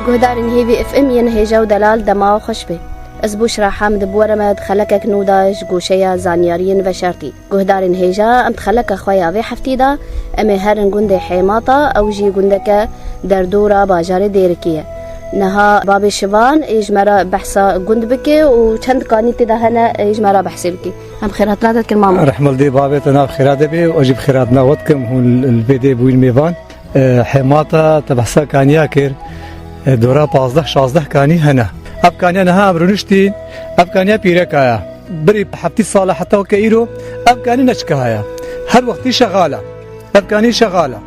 گهدارین هیوی اف ام ین هیجا و دلال دما خوش به. از بوشرا حامد بورمد خلقك نوداش گوشه زانیارین و شرطی. گهدارین هیجا ام خلق خویا و هفتی دا ام هرن گند حیماتا او جی گندک در دورا باجار دیرکیه. نها باب شوان اجمرا بحثا گند بكي وچند قاني تدهنا اجمرا بحثي بكي هم خيرات نادت كل ماما رحم الله بابتنا خيرات بي واجب خيراتنا ودكم هون البيدي بوين ميفان حماتا تبحثا كانيا كير دورا 15 16 كاني هنا اب كانيا نها امرونشتي اب كانيا بيركايا بري حبتي صالح حتى وكايرو اب كاني نشكايا هر وقت شغاله اب كاني شغاله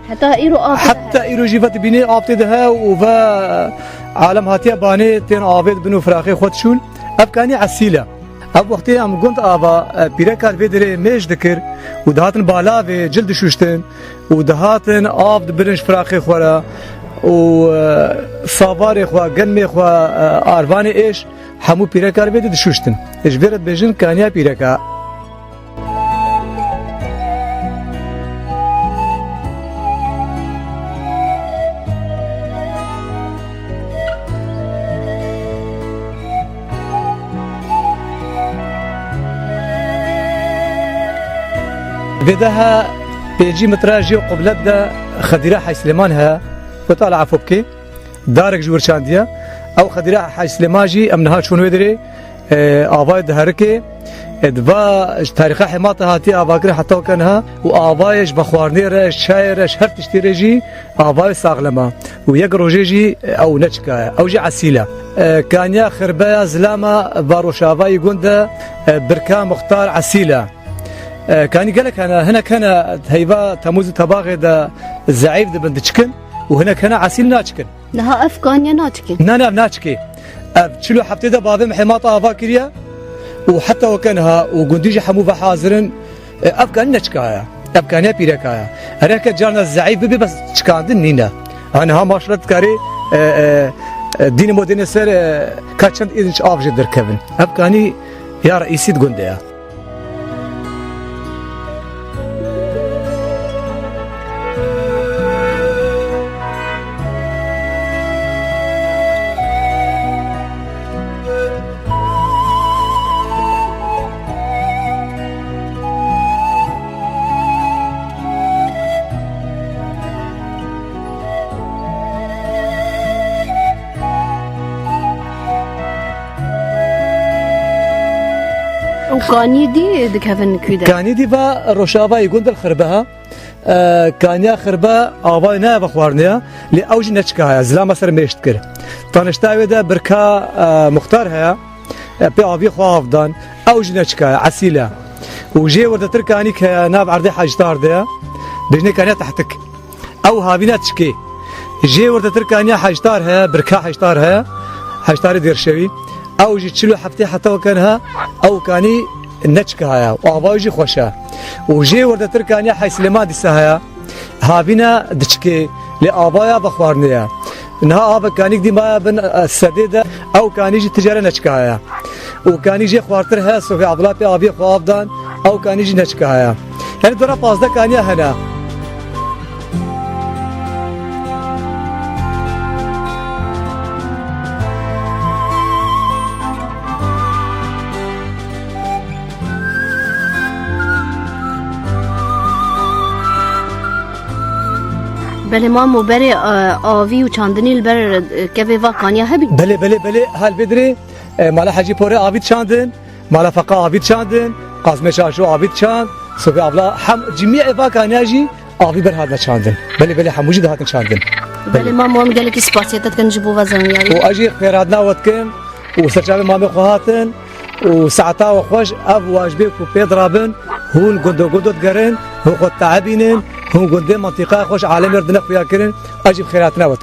حتى ايرو جيفت بيني ابتدها وفا عالم هاتيا باني تين عابد بنو فراخي خود شول ابكاني عسيله اب وقتي ام كنت ابا بيركال فيدري ميش ذكر ودهاتن بالا في جلد شوشتن ودهاتن اب برنش فراخي خورا و صاباري خوا قنمي خوا ارفاني ايش حمو بيركال فيدري شوشتن ايش فيرت بيجن كانيا بيركا بدها بيجي متراجي وقبلت دا خديرة حي سليمانها وطالعة فوبكي دارك جور شاندية أو خديرة حي سليماجي أمنها شون ودري آباي دهركي دفا تاريخها حماطة هاتي آباكري حتى وكانها وآبايش بخوارني رش شاي رش هر تشتريجي آباي ساغلما ويق روجيجي أو نشكا أو جي عسيلة كانيا خربايا زلاما باروشافا يقول بركا مختار عسيلة كان قالك انا هنا كان هيبا تموز تباغي دا الزعيف دا بندشكن وهنا كان عسيل ناتشكن نها افغانيا ناتشكن نانا ناتشكي تشلو حبتي دا بابم حماطه افاكريا وحتى وكانها وقنديجي حموفا حاضرن افغان ناتشكايا افغانيا بيركايا هناك جارنا الزعيف ببي بس تشكاندن نينا انا ها ماشلت كاري دين مودين سر كاتشند ايدنش افجي دركبن افغاني يا رئيسي قنديا وكاني دي دكهفن كيدا كاني دي با روشافا يقول الخربها كانيا خربا آباينا بخوارنيا لأوج نشكاها زلام سر مشتكر تانشتاوي ده بركا مختار هيا بي خوافدان أوج نشكاها عسيلة وجي ورد تركاني كناب عرضي حاجتار ده بجني كانيا تحتك أو هابينا تشكي جي ورد تركانيا حاجتار هيا بركا حاجتار هيا حاجتار ديرشوي أو جي تشلو حفتي حتى وكانها أو كاني نشكاها وآبايجي خوشها وجي ورد تركانيا حي سليمان دي سهايا هابينا دشكي لآبايا بخوارنيا انها آبا كانيك دي ما بن السديدة أو كان يجي تجارة نشكاها وكان يجي خوارترها صوفي عبدالله بي آبي خوافدان أو كان يجي نشكاها يعني دورا بازده كانيا هنا بله ما مبري آوي وچاندني البر كيفي واقانيا هبي بله هل بدري مالا حاجي بوري آوي چاندن مالا فقا آوي چاندن قاسم شاشو آوي چاند صوفي عبلا هم جميع واقانيا جي آوي بر هذا چاندن بله حموجي دهاتن چاندن بله ما مهم قالك اسباسيتات كنجبو وزن يعني واجي خيراتنا ودكم وسرجابي مامي خوهاتن وساعتا وخوش اب واجبك وبيضربن هون قندو تقرن هو قد تعبينن هون قندي منطقه خوش عالم يردنا خويا كرن اجيب خيراتنا وت